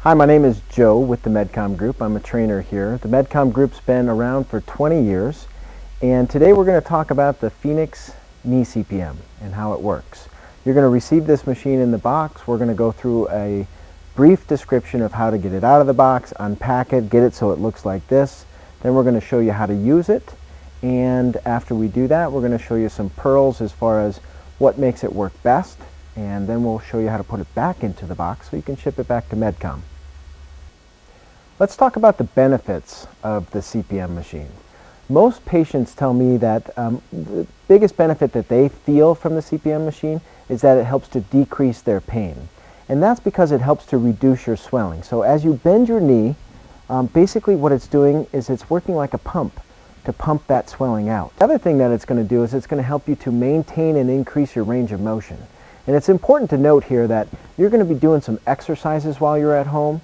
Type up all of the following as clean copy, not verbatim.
Hi, my name is Joe with the Medcom Group. I'm a trainer here. The Medcom Group's been around for 20 years, and today we're going to talk about the Phoenix knee CPM and how it works. You're going to receive this machine in the box. We're going to go through a brief description of how to get it out of the box, unpack it, get it so it looks like this. Then we're going to show you how to use it, and after we do that, we're going to show you some pearls as far as what makes it work best, and then we'll show you how to put it back into the box so you can ship it back to Medcom. Let's talk about the benefits of the CPM machine. Most patients tell me that the biggest benefit that they feel from the CPM machine is that it helps to decrease their pain. And that's because it helps to reduce your swelling. So as you bend your knee, basically what it's doing is it's working like a pump to pump that swelling out. The other thing that it's going to do is it's going to help you to maintain and increase your range of motion. And it's important to note here that you're going to be doing some exercises while you're at home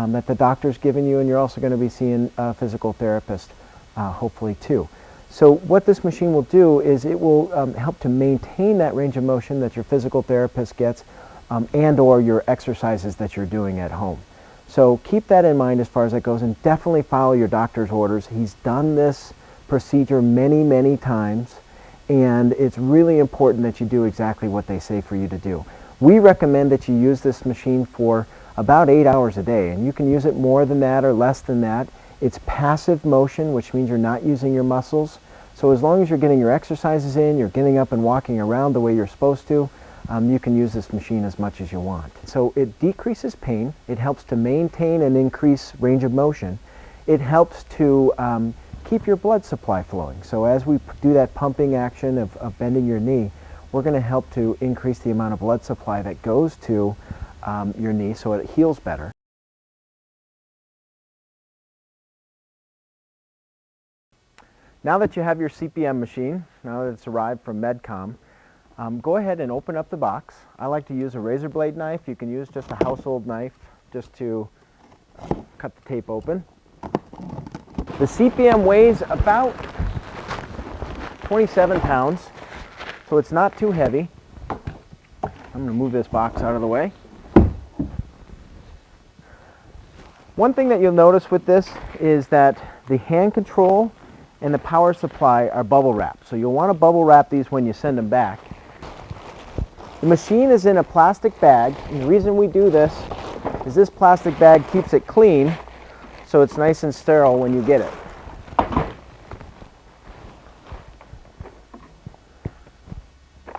that the doctor's given you, and you're also going to be seeing a physical therapist hopefully too. So what this machine will do is it will help to maintain that range of motion that your physical therapist gets and or your exercises that you're doing at home. So keep that in mind as far as that goes, and definitely follow your doctor's orders. He's done this procedure many times, and it's really important that you do exactly what they say for you to do. We recommend that you use this machine for about 8 hours a day, and you can use it more than that or less than that. It's passive motion, which means you're not using your muscles. So as long as you're getting your exercises in, you're getting up and walking around the way you're supposed to, you can use this machine as much as you want. So it decreases pain, it helps to maintain and increase range of motion, it helps to keep your blood supply flowing. So as we do that pumping action of bending your knee, we're going to help to increase the amount of blood supply that goes to your knee so it heals better. Now that you have your CPM machine, now that it's arrived from Medcom, go ahead and open up the box. I like to use a razor blade knife. You can use just a household knife just to cut the tape open. The CPM weighs about 27 pounds, so it's not too heavy. I'm going to move this box out of the way. One thing that you'll notice with this is that the hand control and the power supply are bubble wrapped. So you'll want to bubble wrap these when you send them back. The machine is in a plastic bag, and the reason we do this is this plastic bag keeps it clean so it's nice and sterile when you get it.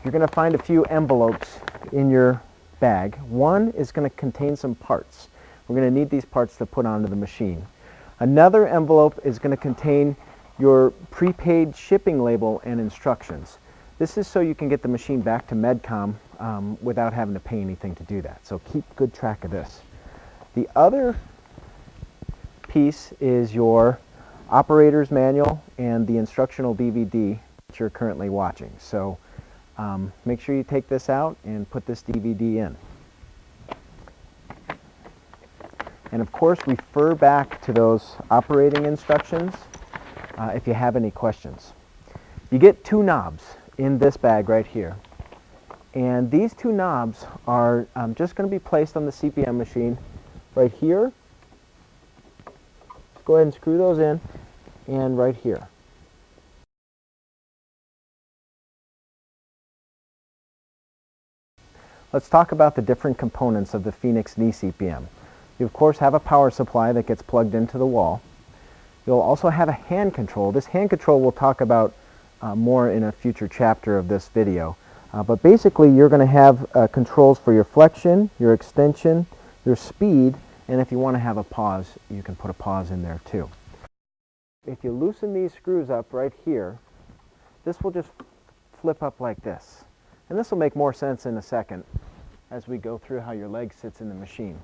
You're going to find a few envelopes in your bag. One is going to contain some parts. We're going to need these parts to put onto the machine. Another envelope is going to contain your prepaid shipping label and instructions. This is so you can get the machine back to Medcom without having to pay anything to do that. So keep good track of this. The other piece is your operator's manual and the instructional DVD that you're currently watching. So make sure you take this out and put this DVD in. And of course, refer back to those operating instructions if you have any questions. You get two knobs in this bag right here. And these two knobs are just going to be placed on the CPM machine right here. Go ahead and screw those in, and right here. Let's talk about the different components of the Phoenix knee CPM. You of course have a power supply that gets plugged into the wall. You'll also have a hand control. This hand control we'll talk about more in a future chapter of this video. But basically you're going to have controls for your flexion, your extension, your speed, and if you want to have a pause, you can put a pause in there too. If you loosen these screws up right here, this will just flip up like this. And this will make more sense in a second as we go through how your leg sits in the machine.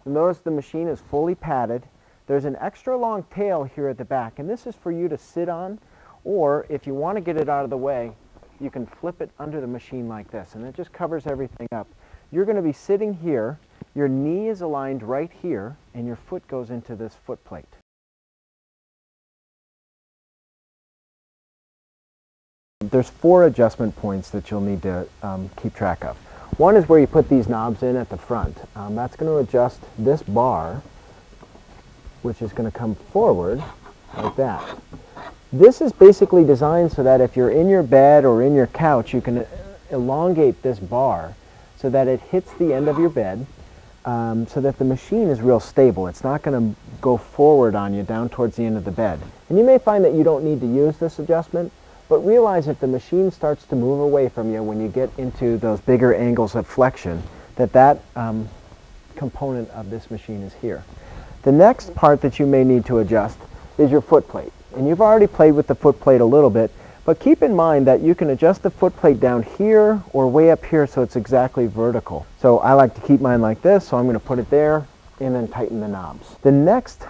You'll notice the machine is fully padded. There's an extra long tail here at the back, and this is for you to sit on, or if you want to get it out of the way, you can flip it under the machine like this, and it just covers everything up. You're going to be sitting here, your knee is aligned right here, and your foot goes into this foot plate. There's 4 adjustment points that you'll need to keep track of. One is where you put these knobs in at the front. That's going to adjust this bar, which is going to come forward like that. This is basically designed so that if you're in your bed or in your couch, you can elongate this bar so that it hits the end of your bed, so that the machine is real stable. It's not going to go forward on you down towards the end of the bed. And you may find that you don't need to use this adjustment, but realize if the machine starts to move away from you when you get into those bigger angles of flexion, that component of this machine is here. The next part that you may need to adjust is your foot plate. And you've already played with the foot plate a little bit, but keep in mind that you can adjust the foot plate down here or way up here so it's exactly vertical. So I like to keep mine like this, so I'm going to put it there and then tighten the knobs. The next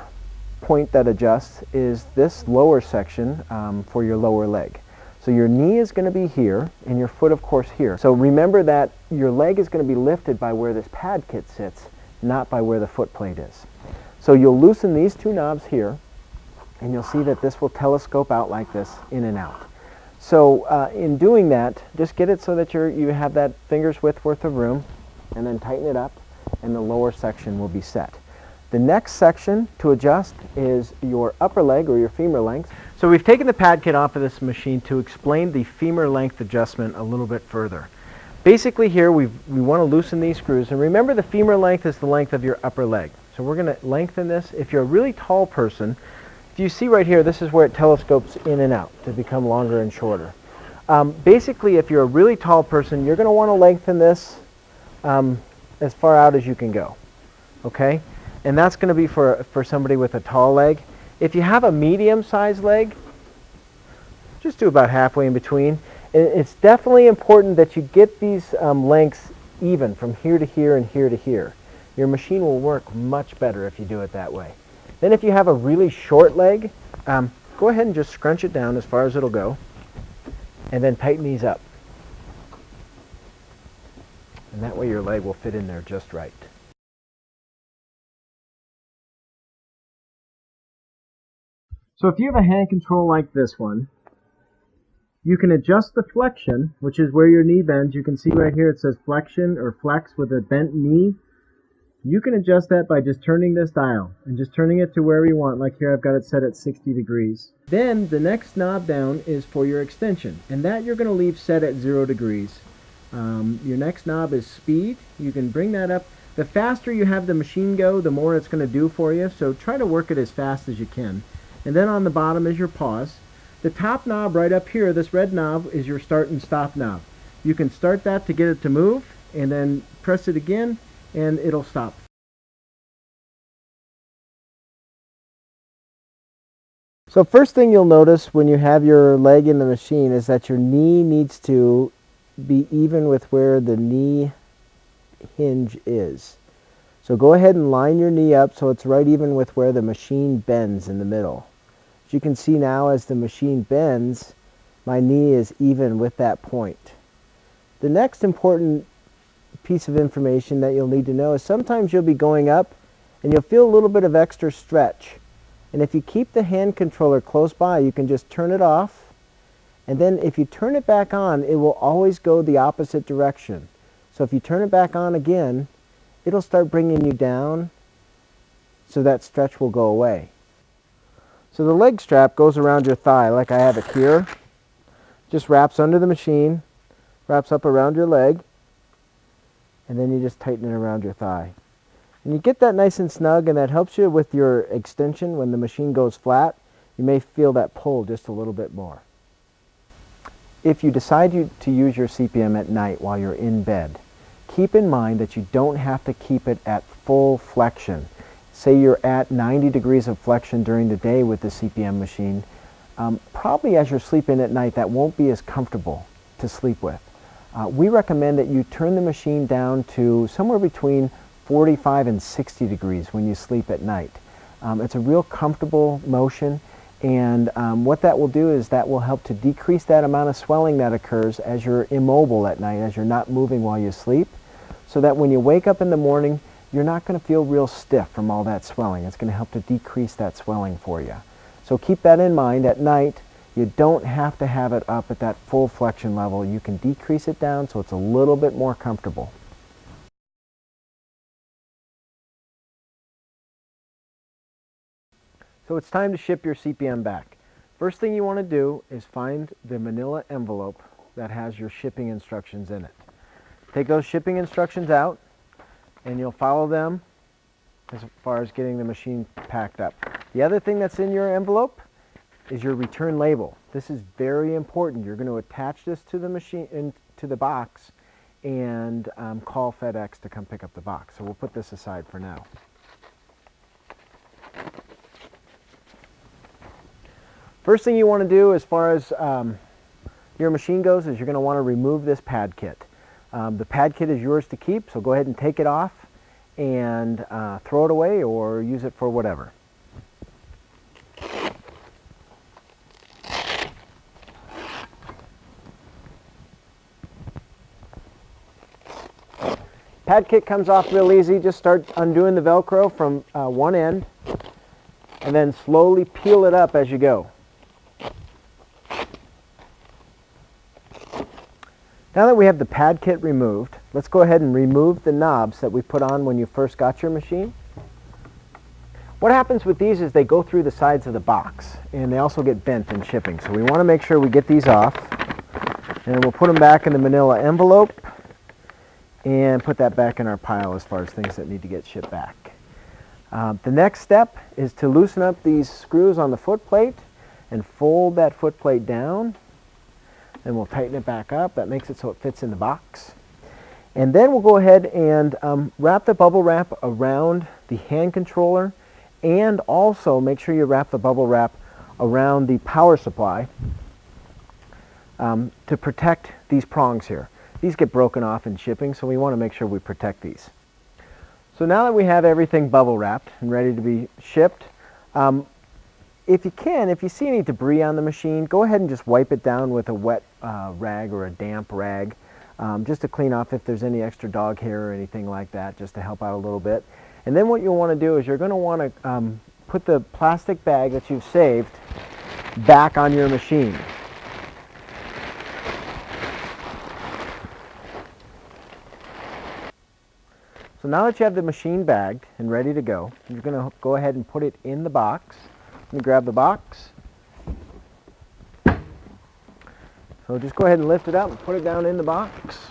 point that adjusts is this lower section for your lower leg. So your knee is going to be here and your foot of course here. So remember that your leg is going to be lifted by where this pad kit sits, not by where the foot plate is. So you'll loosen these two knobs here, and you'll see that this will telescope out like this, in and out. So in doing that, just get it so that you have that finger's width worth of room, and then tighten it up, and the lower section will be set. The next section to adjust is your upper leg or your femur length. So we've taken the pad kit off of this machine to explain the femur length adjustment a little bit further. Basically here we want to loosen these screws, and remember the femur length is the length of your upper leg. So we're going to lengthen this. If you're a really tall person, if you see right here, this is where it telescopes in and out to become longer and shorter. Basically, if you're a really tall person, you're going to want to lengthen this as far out as you can go. Okay? And that's going to be for somebody with a tall leg. If you have a medium-sized leg, just do about halfway in between. And it's definitely important that you get these lengths even from here to here and here to here. Your machine will work much better if you do it that way. Then if you have a really short leg, go ahead and just scrunch it down as far as it'll go, and then tighten these up. And that way your leg will fit in there just right. So if you have a hand control like this one, you can adjust the flexion, which is where your knee bends. You can see right here it says flexion or flex with a bent knee. You can adjust that by just turning this dial and just turning it to wherever you want. Like here I've got it set at 60 degrees. Then the next knob down is for your extension, and that you're going to leave set at 0 degrees. Your next knob is speed. You can bring that up. The faster you have the machine go, the more it's going to do for you, so try to work it as fast as you can. And then on the bottom is your pause. The top knob right up here, this red knob, is your start and stop knob. You can start that to get it to move, and then press it again, and it'll stop. So first thing you'll notice when you have your leg in the machine is that your knee needs to be even with where the knee hinge is. So go ahead and line your knee up so it's right even with where the machine bends in the middle. As you can see now, as the machine bends, my knee is even with that point. The next important piece of information that you'll need to know is sometimes you'll be going up and you'll feel a little bit of extra stretch. And if you keep the hand controller close by, you can just turn it off. And then if you turn it back on, it will always go the opposite direction. So if you turn it back on again, it'll start bringing you down so that stretch will go away. So the leg strap goes around your thigh like I have it here. Just wraps under the machine, wraps up around your leg, and then you just tighten it around your thigh. And you get that nice and snug, and that helps you with your extension. When the machine goes flat, you may feel that pull just a little bit more. If you decide to use your CPM at night while you're in bed, keep in mind that you don't have to keep it at full flexion. Say you're at 90 degrees of flexion during the day with the CPM machine. Probably as you're sleeping at night, that won't be as comfortable to sleep with. We recommend that you turn the machine down to somewhere between 45 and 60 degrees when you sleep at night. It's a real comfortable motion, and what that will do is that will help to decrease that amount of swelling that occurs as you're immobile at night, as you're not moving while you sleep, so that when you wake up in the morning, you're not going to feel real stiff from all that swelling. It's going to help to decrease that swelling for you. So keep that in mind. At night, You don't have to have it up at that full flexion level. You can decrease it down so it's a little bit more comfortable. So it's time to ship your CPM back. First thing you want to do is find the manila envelope that has your shipping instructions in it. Take those shipping instructions out and you'll follow them as far as getting the machine packed up. The other thing that's in your envelope is your return label. This is very important. You're going to attach this to the machine, to the box, and call FedEx to come pick up the box. So we'll put this aside for now. First thing you want to do as far as your machine goes is you're going to want to remove this pad kit. The pad kit is yours to keep, so go ahead and take it off and throw it away or use it for whatever. Pad kit comes off real easy. Just start undoing the Velcro from one end and then slowly peel it up as you go. Now that we have the pad kit removed, let's go ahead and remove the knobs that we put on when you first got your machine. What happens with these is they go through the sides of the box and they also get bent in shipping. So we want to make sure we get these off, and we'll put them back in the manila envelope and put that back in our pile as far as things that need to get shipped back. The next step is to loosen up these screws on the foot plate and fold that foot plate down. Then we'll tighten it back up. That makes it so it fits in the box. And then we'll go ahead and wrap the bubble wrap around the hand controller, and also make sure you wrap the bubble wrap around the power supply to protect these prongs here. These get broken off in shipping, so we want to make sure we protect these. So now that we have everything bubble wrapped and ready to be shipped, if you see any debris on the machine, go ahead and just wipe it down with a wet rag or a damp rag, just to clean off if there's any extra dog hair or anything like that, just to help out a little bit. And then what you'll want to do is you're going to want to put the plastic bag that you've saved back on your machine. So now that you have the machine bagged and ready to go, you're going to go ahead and put it in the box. Let me grab the box. So just go ahead and lift it up and put it down in the box.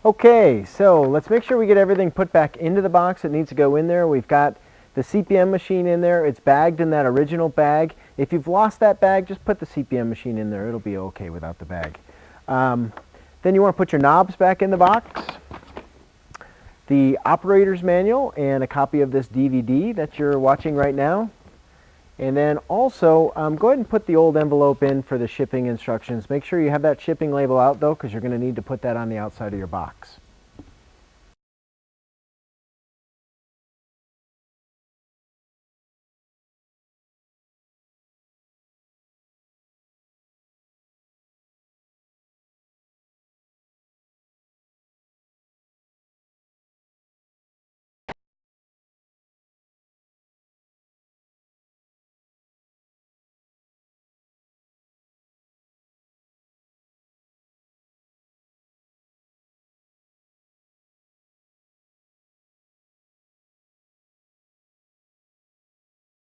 Okay, so let's make sure we get everything put back into the box that needs to go in there. We've got the CPM machine in there. It's bagged in that original bag. If you've lost that bag, just put the CPM machine in there. It'll be okay without the bag. Then you want to put your knobs back in the box, the operator's manual, and a copy of this DVD that you're watching right now. And then also, go ahead and put the old envelope in for the shipping instructions. Make sure you have that shipping label out though, because you're going to need to put that on the outside of your box.